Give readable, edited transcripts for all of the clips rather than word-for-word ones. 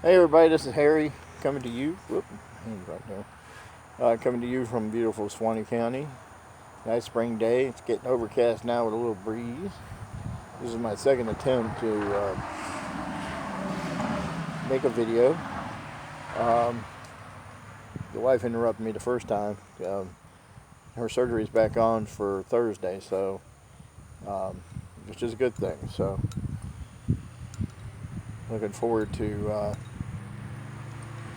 Hey everybody, this is Harry coming to you. Whoop, he's right there. Coming to you from beautiful Suwannee County. Nice spring day. It's getting overcast now with a little breeze. This is my second attempt to make a video. Um, the wife interrupted me the first time. Her surgery's back on for Thursday, so um, which is a good thing. So looking forward to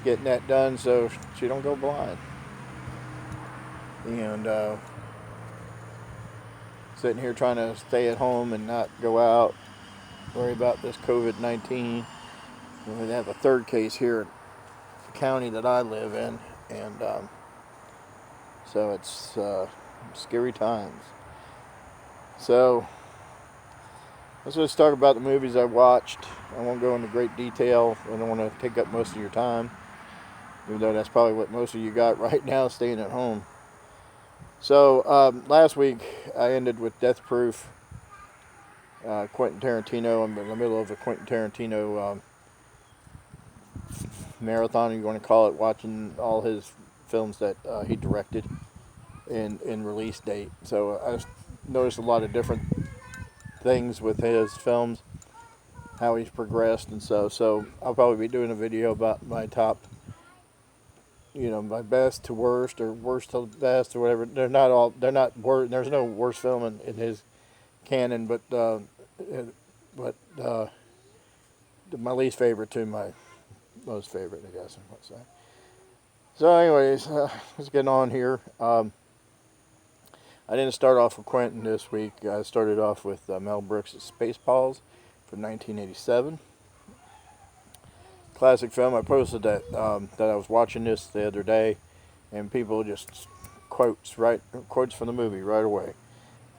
getting that done so she don't go blind. And sitting here trying to stay at home and not go out, worry about this COVID-19. We have a third case here in the county that I live in, and so it's scary times. So let's just talk about the movies I watched. I won't go into great detail. I don't want to take up most of your time, even though that's probably what most of you got right now, staying at home. So last week I ended with Death Proof. Quentin Tarantino. I'm in the middle of a Quentin Tarantino marathon, you want to call it, watching all his films that he directed in release date. So I noticed a lot of different things with his films, how he's progressed and so I'll probably be doing a video about my top, my best to worst or worst to best or whatever. They're not worst. There's no worst film in his canon, but my least favorite to my most favorite, I guess I must say. So anyways, let's get on here. I didn't start off with Quentin this week. I started off with Mel Brooks' Spaceballs from 1987. Classic film. I posted that I was watching this the other day, and people just quotes from the movie right away.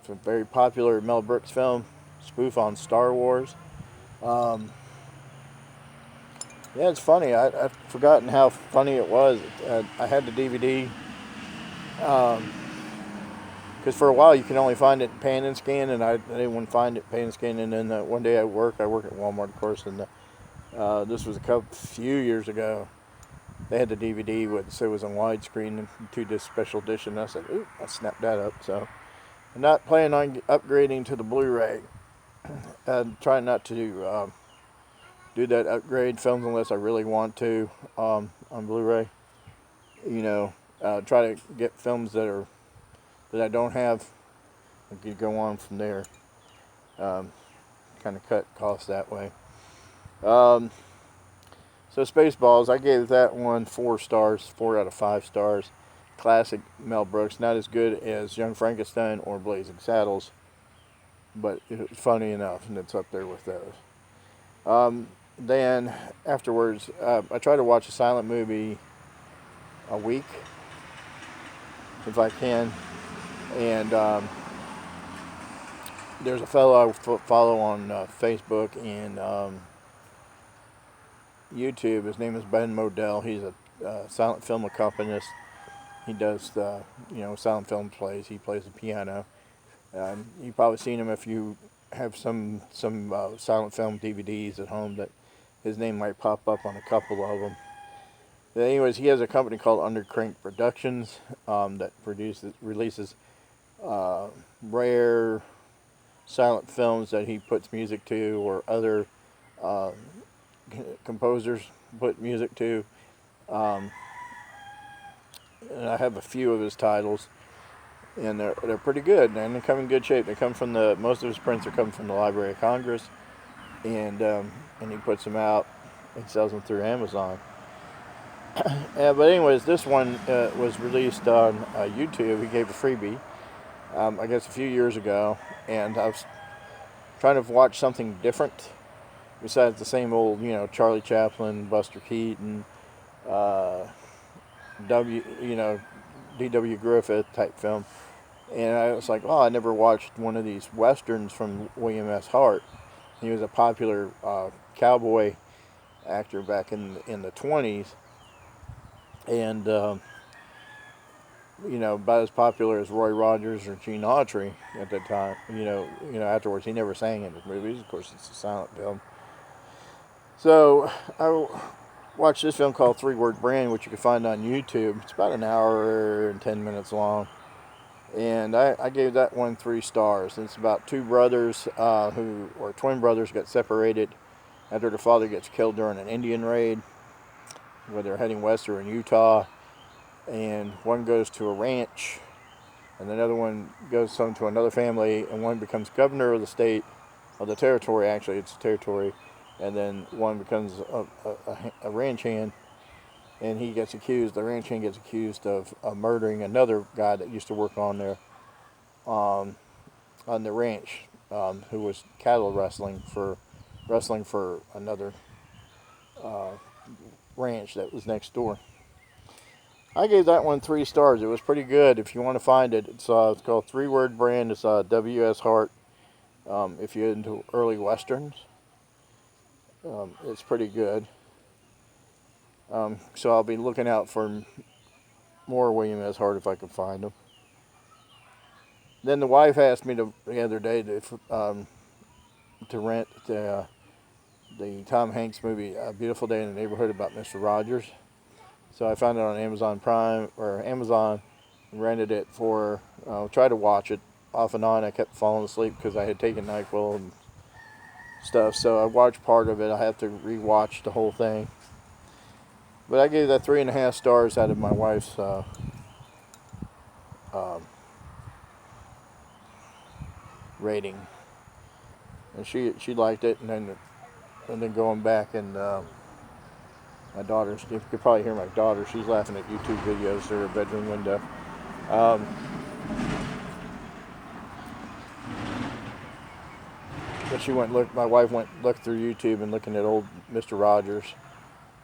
It's a very popular Mel Brooks film, spoof on Star Wars. Yeah, it's funny. I've forgotten how funny it was. I had the DVD because for a while you can only find it pan and scan, and I didn't want to find it pan and scan. And then one day I work at Walmart, of course, and this was a few years ago. They had the DVD with, it was on widescreen, 2-disc special edition. I said, ooh, I snapped that up. So I'm not planning on upgrading to the Blu-ray. I'm trying not to do that upgrade films unless I really want to on Blu-ray. Try to get films that I don't have. I could go on from there. Kind of cut costs that way. So Spaceballs, I gave that one 4 stars, 4 out of 5 stars. Classic Mel Brooks, not as good as Young Frankenstein or Blazing Saddles, but it's funny enough, and it's up there with those. Then afterwards, I try to watch a silent movie a week if I can, and there's a fellow I follow on Facebook and YouTube. His name is Ben Modell. He's a silent film accompanist. He does silent film plays. He plays the piano. You've probably seen him if you have some silent film DVDs at home. That his name might pop up on a couple of them. But anyways, he has a company called Undercrank Productions that releases rare silent films that he puts music to, or other composers put music to. And I have a few of his titles, and they're pretty good, and they come in good shape. They come from most of his prints are coming from the Library of Congress, and he puts them out and sells them through Amazon. But anyways, this one was released on YouTube. He gave a freebie, I guess a few years ago, and I was trying to watch something different besides the same old, Charlie Chaplin, Buster Keaton, D.W. Griffith type film. And I was like, oh, I never watched one of these westerns from William S. Hart. He was a popular cowboy actor back in the 20s, and about as popular as Roy Rogers or Gene Autry at that time. Afterwards he never sang in his movies. Of course, it's a silent film. So watched this film called Three Word Brand, which you can find on YouTube. It's about an hour and 10 minutes long. And I gave that one 3 stars. And it's about 2 brothers who are twin brothers, got separated after the father gets killed during an Indian raid, where they're heading west or in Utah. And one goes to a ranch, and another one goes home to another family, and one becomes governor of the state, of the territory, actually, it's a territory, and then one becomes a ranch hand, and he gets accused, the ranch hand gets accused of murdering another guy that used to work on there, on the ranch, who was cattle wrestling for another ranch that was next door. I gave that one 3 stars. It was pretty good. If you want to find it, it's called Three Word Brand. It's W.S. Hart. If you're into early westerns, it's pretty good. So I'll be looking out for more William S. Hart if I can find them. Then the wife asked me the other day to rent the Tom Hanks movie, A Beautiful Day in the Neighborhood, about Mr. Rogers. So I found it on Amazon Prime, or Amazon, and rented it for, tried to watch it off and on. I kept falling asleep because I had taken NyQuil and stuff. So I watched part of it. I have to rewatch the whole thing. But I gave that 3.5 stars out of my wife's rating. And she liked it, and then going back and my daughter's, you could probably hear my daughter, she's laughing at YouTube videos through her bedroom window. But my wife went looked through YouTube and looking at old Mr. Rogers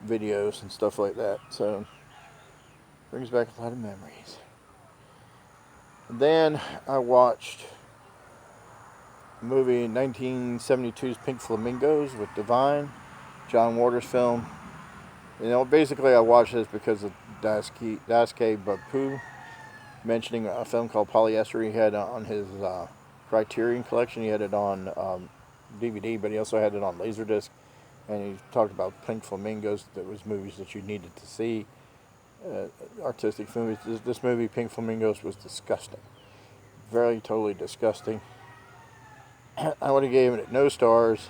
videos and stuff like that. So, brings back a lot of memories. And then I watched the movie 1972's Pink Flamingos with Divine, John Waters film. Basically I watched this because of Daisuke Bappu mentioning a film called Polyester he had on his Criterion collection. He had it on DVD, but he also had it on Laserdisc. And he talked about Pink Flamingos. That was movies that you needed to see, artistic movies. This movie, Pink Flamingos, was disgusting. Very, totally disgusting. I would have given it no stars,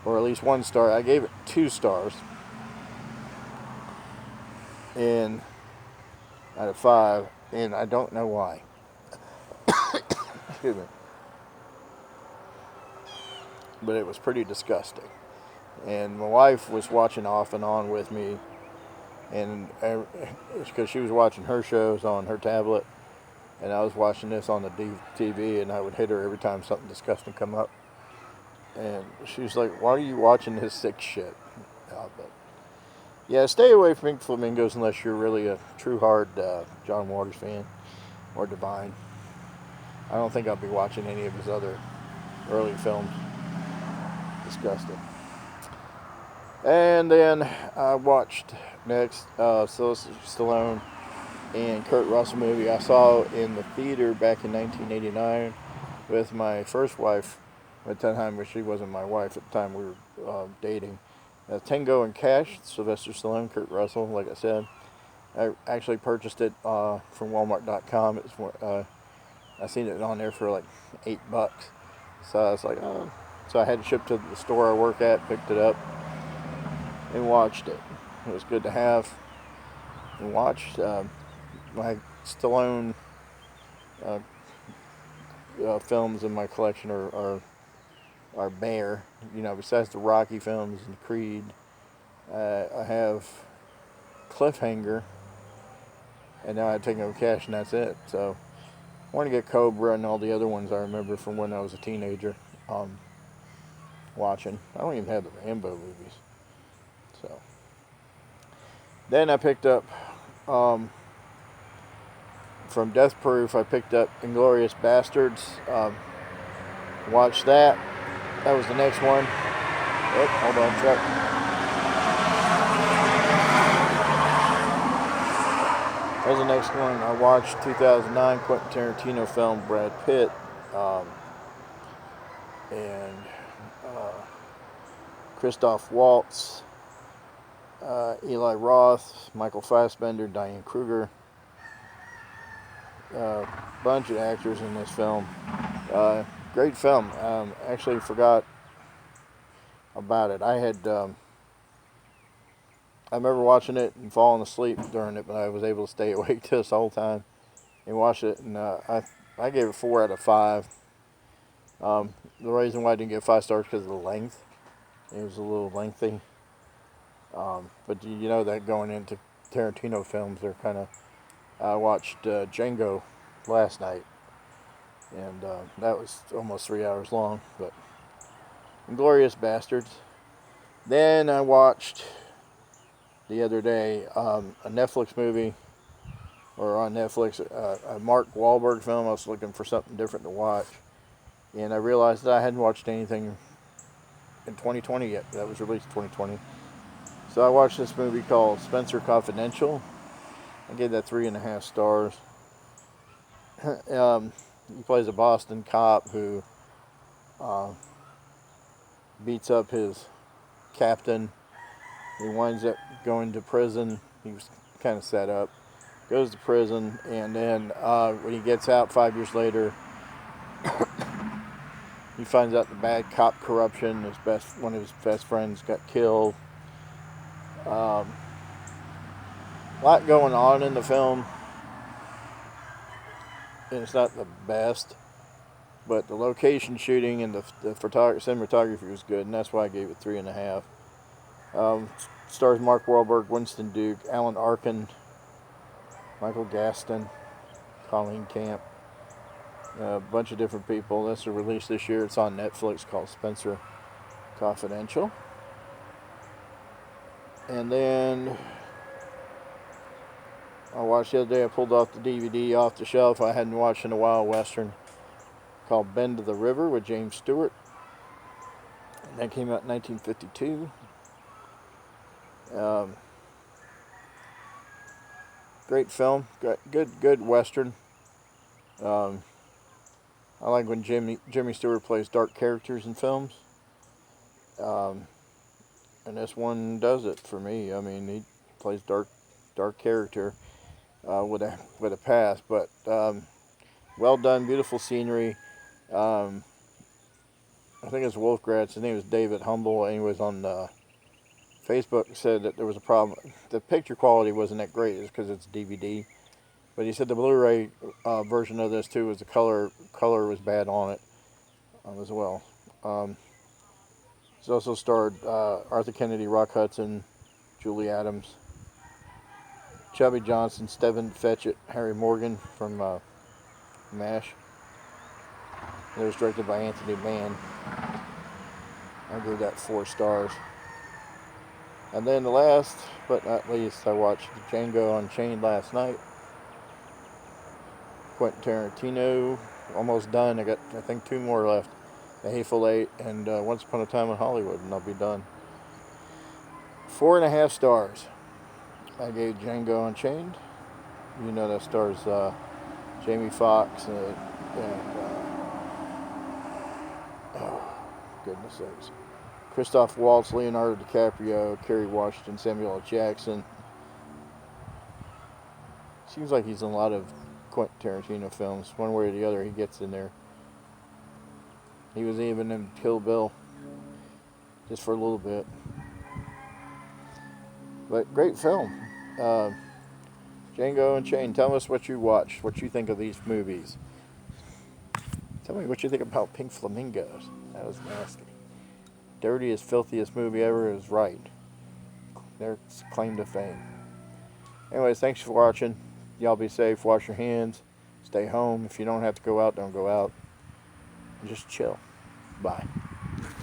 or at least 1 star. I gave it 2 stars. And out of 5, and I don't know why. Excuse me. But it was pretty disgusting. And my wife was watching off and on with me, and it's because she was watching her shows on her tablet, and I was watching this on the TV, and I would hit her every time something disgusting come up. And she was like, "Why are you watching this sick shit?" But yeah, stay away from Pink Flamingos unless you're really a true hard John Waters fan or Divine. I don't think I'll be watching any of his other early films. Disgusting. And then I watched next Sylvester Stallone and Kurt Russell movie I saw in the theater back in 1989 with my first wife at the time, but she wasn't my wife at the time, we were dating. Tango and Cash, Sylvester Stallone, Kurt Russell, like I said. I actually purchased it from Walmart.com. I seen it on there for like $8. So I was like, oh. So I had it shipped to the store I work at, picked it up, and watched it. It was good to have and watched. My Stallone films in my collection are bare. Besides the Rocky films and Creed, I have Cliffhanger, and now I take no Cash, and that's it. So I want to get Cobra and all the other ones I remember from when I was a teenager watching. I don't even have the Rambo movies. So then I picked up from Death Proof, I picked up Inglourious Bastards. Watched that. That was the next one. Oh, hold on, truck. That was the next one. I watched 2009 Quentin Tarantino film, Brad Pitt, and Christoph Waltz, Eli Roth, Michael Fassbender, Diane Kruger, bunch of actors in this film. Great film. Actually forgot about it. I remember watching it and falling asleep during it, but I was able to stay awake this whole time and watch it. And I gave it 4 out of 5. The reason why I didn't get 5 stars because of the length. It was a little lengthy. But you know that going into Tarantino films, they're kind of. I watched Django last night, and that was almost 3 hours long. But Inglourious Bastards. Then I watched the other day a Netflix movie, or on Netflix, a Mark Wahlberg film. I was looking for something different to watch, and I realized that I hadn't watched anything in 2020 yet. That was released in 2020. So I watched this movie called Spencer Confidential. I gave that 3.5 stars. He plays a Boston cop who beats up his captain. He winds up going to prison. He was kind of set up. Goes to prison, and then when he gets out 5 years later, he finds out the bad cop corruption. One of his best friends got killed. A lot going on in the film, and it's not the best, but the location shooting and the cinematography was good, and that's why I gave it 3.5. Stars Mark Wahlberg, Winston Duke, Alan Arkin, Michael Gaston, Colleen Camp, a bunch of different people. This was released this year. It's on Netflix, called Spencer Confidential. And then I watched the other day, I pulled off the DVD off the shelf. I hadn't watched in a while, a Western called Bend of the River with James Stewart. And that came out in 1952. Great film, good Western. I like when Jimmy Stewart plays dark characters in films. And this one does it for me. I mean, he plays dark character with a past, but well done, beautiful scenery. I think it's Wolfgratz. His name was David Humble. Anyways, on Facebook said that there was a problem. The picture quality wasn't that great, it's because it's DVD. But he said the Blu-ray version of this too was the color was bad on it as well. It's also starred Arthur Kennedy, Rock Hudson, Julie Adams, Chubby Johnson, Stephen Fetchit, Harry Morgan from MASH. It was directed by Anthony Mann. I gave that 4 stars. And then the last but not least, I watched Django Unchained last night. Quentin Tarantino, almost done. I got, I think, 2 more left. The Hateful Eight and Once Upon a Time in Hollywood, and I'll be done. 4.5 stars. I gave Django Unchained. You know that stars Jamie Foxx and oh goodness sakes, Christoph Waltz, Leonardo DiCaprio, Kerry Washington, Samuel L. Jackson. Seems like he's in a lot of Quentin Tarantino films. One way or the other, he gets in there. He was even in Kill Bill, just for a little bit. But great film. Django Unchained. Tell us what you watched, what you think of these movies. Tell me what you think about Pink Flamingos. That was nasty. Dirtiest, filthiest movie ever is right. Their claim to fame. Anyways, thanks for watching. Y'all be safe. Wash your hands. Stay home. If you don't have to go out, don't go out. Just chill. Bye.